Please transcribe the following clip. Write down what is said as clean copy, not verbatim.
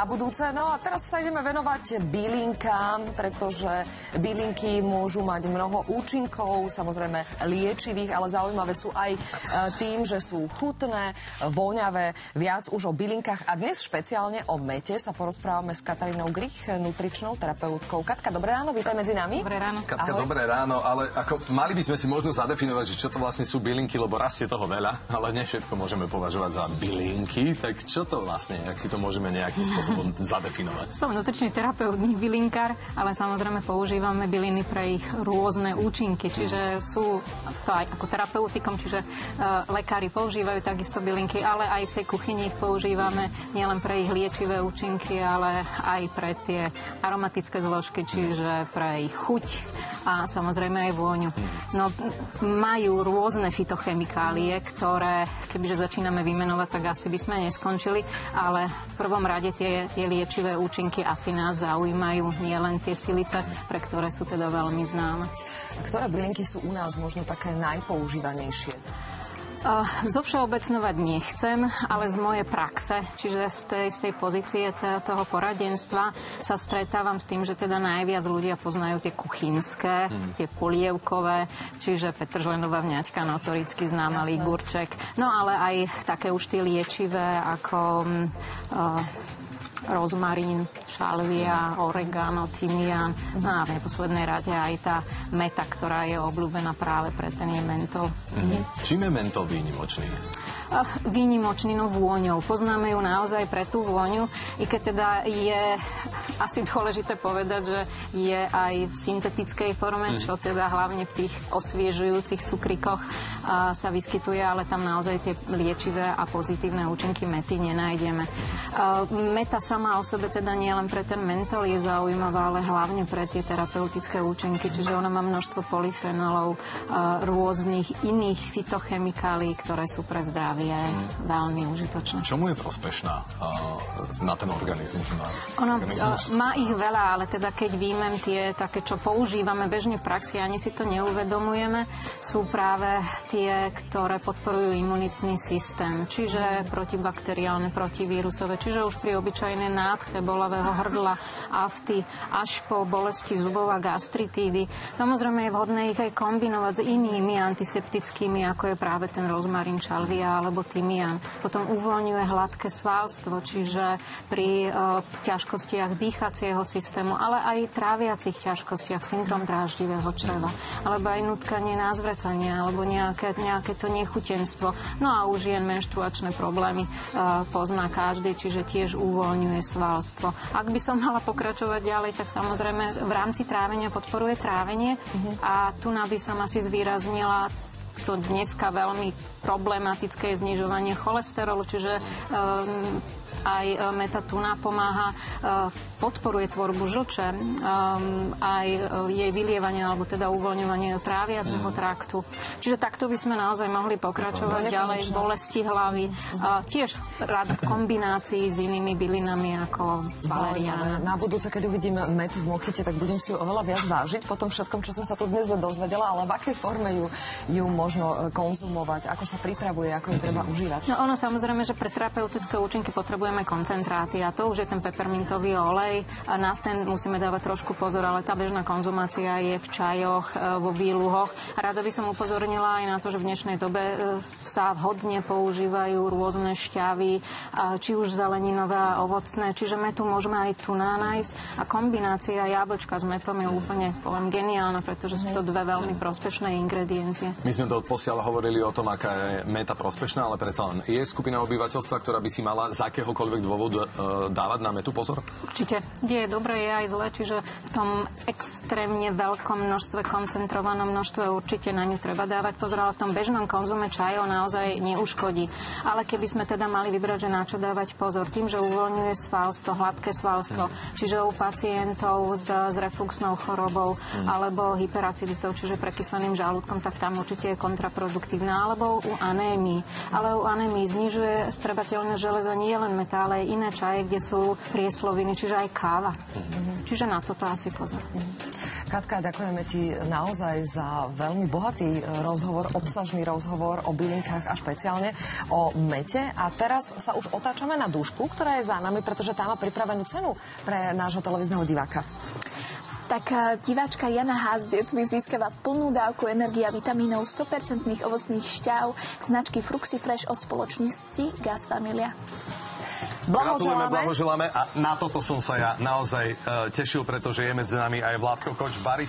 na budúce. No a teraz sa ideme venovať bylinkám, pretože bylinky môžu mať mnoho účinkov, samozrejme liečivých, ale zaujímavé sú aj tým, že sú chutné, voňavé. Viac už o bylinkách a dnes špeciálne o mete sa porozprávame s Katarínou Grich, nutričnou terapeutkou. Katka, dobré ráno, vítaj medzi nami. Dobré ráno. Katka, dobré ráno, ale ako mali by sme si možno zadefinovať, že čo to vlastne sú bylinky, lebo rastie toho veľa, ale nie všetko môžeme považovať za bylinky. Tak čo to vlastne, ak si to môžeme nejakým spôsobom zadefinovať? Som nutričný terapeut, nie bylinkár, ale samozrejme používame byliny pre ich rôzne účinky, čiže sú to aj ako terapeutikom, čiže lekári používajú takisto bylinky, ale aj v tej kuchyni ich používame nielen pre ich liečivé účinky, ale aj pre tie aromatické zložky, čiže pre ich chuť a samozrejme aj vôňu. No, majú rôzne fytochemikálie, ktoré, kebyže začíname vymenovať, tak asi by sme neskončili, ale v prvom rade tie liečivé účinky asi nás zaujímajú, nie len tie silice, pre ktoré sú teda veľmi známe. Ktoré bylinky sú u nás možno také najpoužívanejšie? Zovšeobecňovať nechcem, ale z mojej praxe, čiže z tej pozície toho poradenstva sa stretávam s tým, že teda najviac ľudia poznajú tie kuchynské, tie polievkové, čiže petržlenová vňaťka, notoricky známa, ligurček. No ale aj také už tie liečivé ako rozmarín, šalvia, oregano, tymián, no a v neposlednej rade aj tá meta, ktorá je obľúbená práve pre ten je mentol. Čím je mentol výnimočný? Výnimočný, no vôňou. Poznáme ju naozaj pre tú vôňu, i keď teda je asi dôležité povedať, že je aj v syntetickej forme, čo teda hlavne v tých osviežujúcich cukrikoch sa vyskytuje, ale tam naozaj tie liečivé a pozitívne účinky mety nenájdeme. Meta sama o sebe teda nie len pre ten mentol je zaujímavá, ale hlavne pre tie terapeutické účinky, čiže ona má množstvo polyfenolov, rôznych iných fytochemikálií, ktoré sú pre zdravie veľmi užitočné. Čomu je prospešná na ten organizmus? Ono má ich veľa, ale teda keď výjmem tie také, čo používame bežne v praxi, ani si to neuvedomujeme, sú práve tie, ktoré podporujú imunitný systém, čiže protibakteriálne, protivírusové, čiže už pri obyčajnej nádche, bolavého hrdla, afty, až po bolesti zubov a gastritídy. Samozrejme je vhodné ich aj kombinovať s inými antiseptickými, ako je práve ten rozmarín, šalvia alebo tymián. Potom uvoľňuje hladké svalstvo, čiže pri ťažkostiach dýchacieho systému, ale aj tráviacich ťažkostiach, syndrom dráždivého čreva, alebo aj nutkanie na zvracanie, alebo nejaké to nechutenstvo. No a už žien menštruačné problémy pozná každý, čiže tiež uvoľňuje svalstvo. Ak by som mala pokračovať ďalej, tak samozrejme v rámci trávenia podporuje trávenie a tu by som asi zvýraznila to dneska veľmi problematické je znižovanie cholesterolu, čiže aj metatuna pomáha, podporuje tvorbu žlče, aj jej vylievanie, alebo teda uvoľňovanie tráviaceho traktu. Čiže takto by sme naozaj mohli pokračovať ďalej. Bolesti hlavy. Tiež rád v kombinácii s inými bylinami ako valeriána. Na budúce, keď uvidím metu v mochyte, tak budem si ju oveľa viac vážiť po tom všetkom, čo som sa tu dnes dozvedela, ale v akej forme ju možno konzumovať, ako sa pripravuje, ako ju treba užívať? No ono samozrejme, že pre terapeutické účinky potrebujeme koncentráty a to už je ten pepermintový olej a na ten musíme dávať trošku pozor, ale tá bežná konzumácia je v čajoch, vo výluhoch. Rada by som upozornila aj na to, že v dnešnej dobe sa hodne používajú rôzne šťavy, či už zeleninové a ovocné, čiže metu môžeme aj tu nájsť a kombinácia jablčka s metom je úplne, poviem, geniálna, pretože sú to dve veľmi prospešné ingrediencie. My sme doposiaľ hovorili o tom, aká je meta prospešná, ale predsa len je skupina obyvateľstva, ktorá by si mala z akéhokoľvek dôvodu dávať na metu pozor? Určite. Je dobre, je aj zle, čiže v tom extrémne veľkom množstve, koncentrovanom množstve určite na ňu treba dávať pozor, ale v tom bežnom konzume čajov naozaj neuškodí. Ale keby sme teda mali vybrať, že na čo dávať pozor, tým, že uvoľňuje svalstvo, hladké svalstvo, čiže u pacientov s refluxnou chorobou alebo hyperaciditou, čiže prekysleným žalúdkom, tak tam určite je kontraproduktívna, alebo u anémii. Ale u anémii znižuje vstrebateľné železo nie len meta, ale aj iné čaje, kde sú priesloviny, čiže aj káva. Čiže na toto asi pozor. Katka, ďakujeme ti naozaj za veľmi bohatý rozhovor, obsažný rozhovor o bylinkách a špeciálne o mete. A teraz sa už otáčame na Dušku, ktorá je za nami, pretože tá má pripravenú cenu pre nášho televízneho diváka. Tak diváčka Jana Házdet získava plnú dávku energie a vitamínov 100% ovocných šťáv značky Fruxifresh od spoločnosti Gas Familia. Blahoželáme a na toto som sa ja naozaj tešil, pretože je medzi nami aj Vládko Koč, barista.